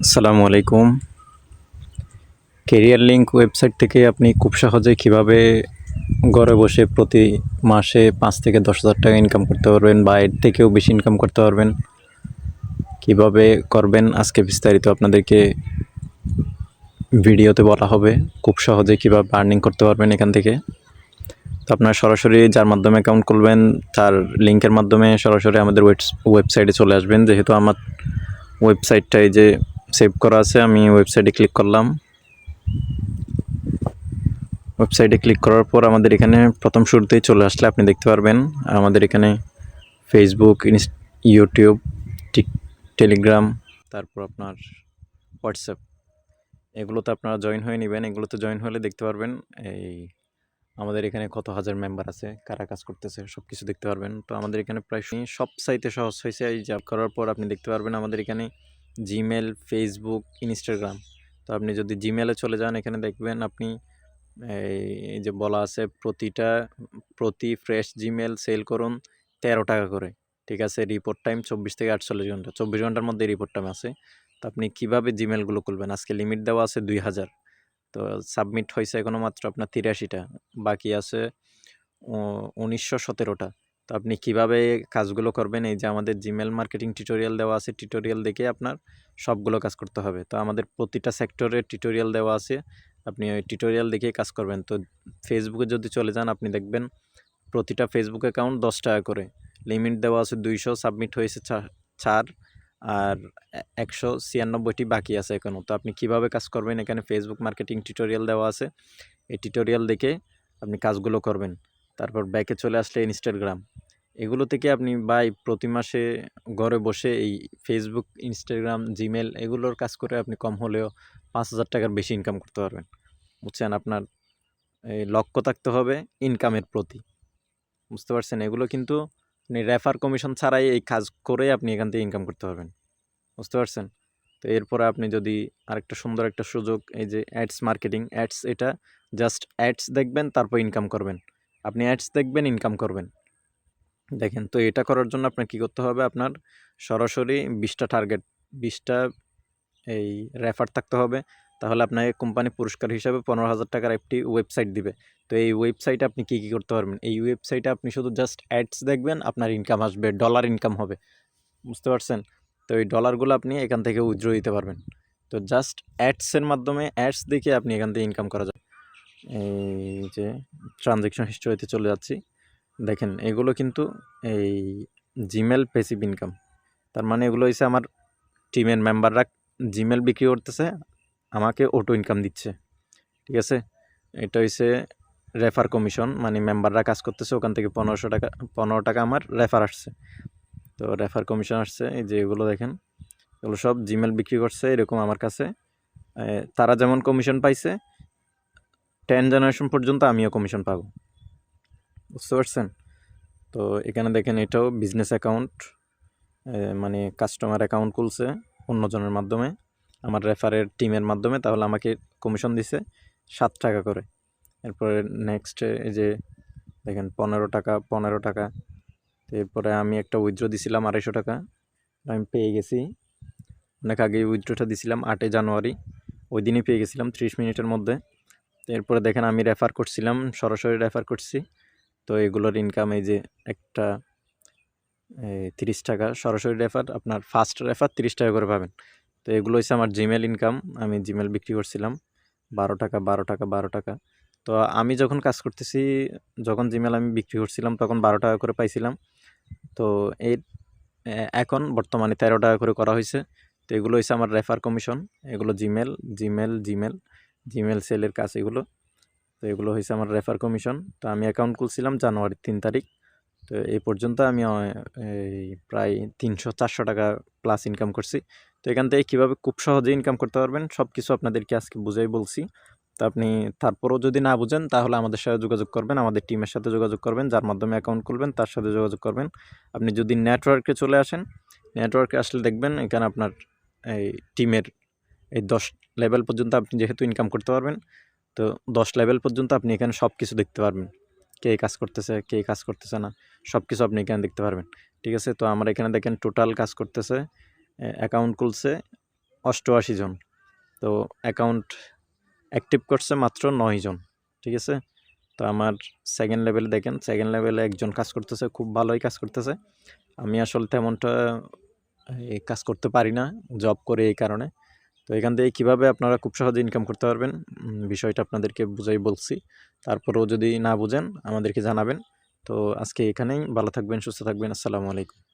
আসসালামু আলাইকুম। Career link website থেকে আপনি খুব সহজে কিভাবে ঘরে বসে প্রতি মাসে ৫ থেকে ১০,০০০ টাকা ইনকাম করতে পারবেন বা এর থেকেও বেশি ইনকাম করতে পারবেন, কিভাবে করবেন আজকে বিস্তারিত আপনাদেরকে ভিডিওতে বলা হবে। খুব সহজে কিভাবে আর্নিং করতে পারবেন এখান থেকে। তো আপনারা সরাসরি যার মাধ্যমে অ্যাকাউন্ট খুলবেন তার লিঙ্কের মাধ্যমে সরাসরি আমাদের ওয়েবসাইটে চলে আসবেন। যেহেতু আমার ওয়েবসাইটটা এই যে সেভ করা আছে, আমি ওয়েবসাইটে ক্লিক করলাম। ওয়েবসাইটে ক্লিক করার পর আমাদের এখানে প্রথম শুরুতেই চলে আসলে আপনি দেখতে পারবেন আমাদের এখানে ফেসবুক, ইউটিউব, টেলিগ্রাম, তারপর আপনার হোয়াটসঅ্যাপ, এগুলোতে আপনারা জয়েন হয়ে নেবেন। এগুলোতে জয়েন হলে দেখতে পারবেন এই আমাদের এখানে কত হাজার মেম্বার আছে, কারা কাজ করতেছে, সব কিছু দেখতে পারবেন। তো আমাদের এখানে প্রায় সব সাইটে সহজ হয়েছে। এই যে করার পর আপনি দেখতে পারবেন আমাদের এখানে জিমেল, ফেসবুক, ইনস্টাগ্রাম। তো আপনি যদি জিমেলে চলে যান, এখানে দেখবেন আপনি এই যে বলা আছে প্রতি ফ্রেশ জিমেল সেল করুন ১৩ টাকা করে, ঠিক আছে। রিপোর্ট টাইম ২৪ থেকে ৪৮ ঘন্টা, ২৪ ঘন্টার মধ্যে রিপোর্ট টাইম আছে। তো আপনি কীভাবে জিমেলগুলো খুলবেন, আজকে লিমিট দেওয়া আছে ২,০০০। তো সাবমিট হয়েছে এখনও মাত্র আপনার ৮৩টা, বাকি আছে ১৯১৭টা। তো আপনি কিভাবে কাজগুলো করবেন, এই যে আমাদের জিমেল মার্কেটিং টিউটোরিয়াল দেওয়া আছে, টিউটোরিয়াল দেখে আপনার সবগুলো কাজ করতে হবে। তো আমাদের প্রতিটা সেক্টরের টিউটোরিয়াল দেওয়া আছে, আপনি ওই টিউটোরিয়াল দেখে কাজ করবেন। তো ফেসবুকে যদি চলে যান, আপনি দেখবেন প্রতিটা ফেসবুক অ্যাকাউন্ট ১০ টাকা করে, লিমিট দেওয়া আছে ২০০, সাবমিট হয়েছে ৪, আর ১৯৬টি বাকি আছে এখনও। তো আপনি কিভাবে কাজ করবেন, এখানে ফেসবুক মার্কেটিং টিউটোরিয়াল দেওয়া আছে, এই টিউটোরিয়াল দেখে আপনি কাজগুলো করবেন। তারপর ব্যাকে চলে আসলে ইনস্টাগ্রাম, এগুলো থেকে আপনি প্রতি মাসে ঘরে বসে এই ফেসবুক, ইনস্টাগ্রাম, জিমেল এগুলোর কাজ করে আপনি কম হলেও ৫,০০০ টাকার বেশি ইনকাম করতে পারবেন, বুঝছেন। আপনার এই লক্ষ্য থাকতে হবে ইনকামের প্রতি, বুঝতে পারছেন। এগুলো কিন্তু আপনি রেফার কমিশন ছাড়াই এই কাজ করে আপনি এখান থেকে ইনকাম করতে পারবেন, বুঝতে পারছেন। তো এরপরে আপনি যদি আরেকটা সুন্দর একটা সুযোগ, এই যে অ্যাডস মার্কেটিং, অ্যাডস, এটা জাস্ট অ্যাডস দেখবেন তারপর ইনকাম করবেন। আপনি অ্যাডস দেখবেন, ইনকাম করবেন, দেখেন। তো এটা করার জন্য আপনার কী করতে হবে, আপনার সরাসরি ২০টা টার্গেট, ২০টা এই রেফার থাকতে হবে। তাহলে আপনাকে কোম্পানি পুরস্কার হিসাবে ১৫,০০০ টাকার একটি ওয়েবসাইট দিবে। তো এই ওয়েবসাইটে আপনি কী কী করতে পারবেন, এই ওয়েবসাইটে আপনি শুধু জাস্ট অ্যাডস দেখবেন, আপনার ইনকাম আসবে, ডলার ইনকাম হবে, বুঝতে পারছেন। তো এই ডলারগুলো আপনি এখান থেকে উইথড্র দিতে পারবেন। তো জাস্ট অ্যাডসের মাধ্যমে অ্যাডস দেখে আপনি এখান থেকে ইনকাম করা যায়। এই যে ট্রানজ্যাকশন হিস্ট্রিতে চলে যাচ্ছি, দেখেন এগুলো কিন্তু এই জিমেল প্যাসিভ ইনকাম। তার মানে এগুলো হচ্ছে আমার টিমের মেম্বাররা জিমেল বিক্রি করতেছে, আমাকে অটো ইনকাম দিচ্ছে, ঠিক আছে। এটা হচ্ছে রেফার কমিশন, মানে মেম্বাররা কাজ করতেছে, ওখান থেকে ১৫ টাকা আমার রেফার আসছে। তো রেফার কমিশন আসছে, এই যে এগুলো দেখেন, এগুলো সব জিমেল বিক্রি করছে এরকম আমার কাছে। তারা যেমন কমিশন পাইছে 10 জেনারেশন পর্যন্ত আমিও কমিশন পাবো, বুঝতে পারছেন। তো এখানে দেখেন এটাও বিজনেস অ্যাকাউন্ট, মানে কাস্টমার অ্যাকাউন্ট খুলছে অন্যজনের মাধ্যমে, আমার রেফারের টিমের মাধ্যমে, তাহলে আমাকে কমিশন দিছে 7 টাকা করে। এরপরে নেক্সট এই যে দেখেন 15 টাকা। এরপরে আমি একটা উইথড্র দিছিলাম 250 টাকা, আমি পেয়ে গেছি অনেক আগেই। উইথড্রটা দিছিলাম 8 জানুয়ারি, ওই দিনই পেয়ে গেছিলাম 30 মিনিটের মধ্যে। এরপরে দেখেন আমি রেফার করছিলাম, সরাসরি রেফার করছি। তো এগুলোর ইনকাম এই যে একটা 30 টাকা সরাসরি রেফার, আপনার ফার্স্ট রেফার 30 টাকা করে পাবেন। তো এগুলো হচ্ছে আমার জিমেল ইনকাম, আমি জিমেল বিক্রি করছিলাম 12 টাকা 12 টাকা 12 টাকা। তো আমি যখন কাজ করতেছি, যখন জিমেল আমি বিক্রি করছিলাম তখন 12 টাকা করে পাইছিলাম। তো এর এখন বর্তমানে 13 টাকা করে করা হয়েছে। তো এগুলো হচ্ছে আমার রেফার কমিশন, এগুলো জিমেল সেলের কাজ এগুলো। তো এগুলো হয়েছে আমার রেফার কমিশন। তো আমি অ্যাকাউন্ট খুলছিলাম জানুয়ারির 3 তারিখ। তো এই পর্যন্ত আমি এই প্রায় 300-400 টাকা প্লাস ইনকাম করছি। তো এখান থেকে কীভাবে খুব সহজে ইনকাম করতে পারবেন সব কিছু আপনাদেরকে আজকে বুঝাই বলছি। তো আপনি তারপরেও যদি না বুঝেন তাহলে আমাদের সাথে যোগাযোগ করবেন, আমাদের টিমের সাথে যোগাযোগ করবেন, যার মাধ্যমে অ্যাকাউন্ট খুলবেন তার সাথে যোগাযোগ করবেন। আপনি যদি নেটওয়ার্কে চলে আসেন, নেটওয়ার্কে আসলে দেখবেন এখানে আপনার এই টিমের এই 10 লেভেল পর্যন্ত আপনি যেহেতু ইনকাম করতে পারবেন, তো 10 লেভেল পর্যন্ত আপনি এখানে সব কিছু দেখতে পারবেন, কে কাজ করতেছে কে কাজ করতেছে না, সব কিছু আপনি এখানে দেখতে পারবেন, ঠিক আছে। তো আমার এখানে দেখেন টোটাল কাজ করতেছে, অ্যাকাউন্ট খুলছে 88 জন। তো অ্যাকাউন্ট অ্যাক্টিভ করছে মাত্র 9 জন, ঠিক আছে। তো আমার সেকেন্ড লেভেলে দেখেন, সেকেন্ড লেভেলে একজন কাজ করতেছে, খুব ভালোই কাজ করতেছে। আমি আসলে তেমনটা এই কাজ করতে পারি না, জব করে এই কারণে। তো এখান থেকে কীভাবে আপনারা খুব সহজে ইনকাম করতে পারবেন বিষয়টা আপনাদেরকে বুঝাই বলছি। তারপরেও যদি না বুঝেন আমাদেরকে জানাবেন। তো আজকে এখানেই, ভালো থাকবেন, সুস্থ থাকবেন। আসসালামু আলাইকুম।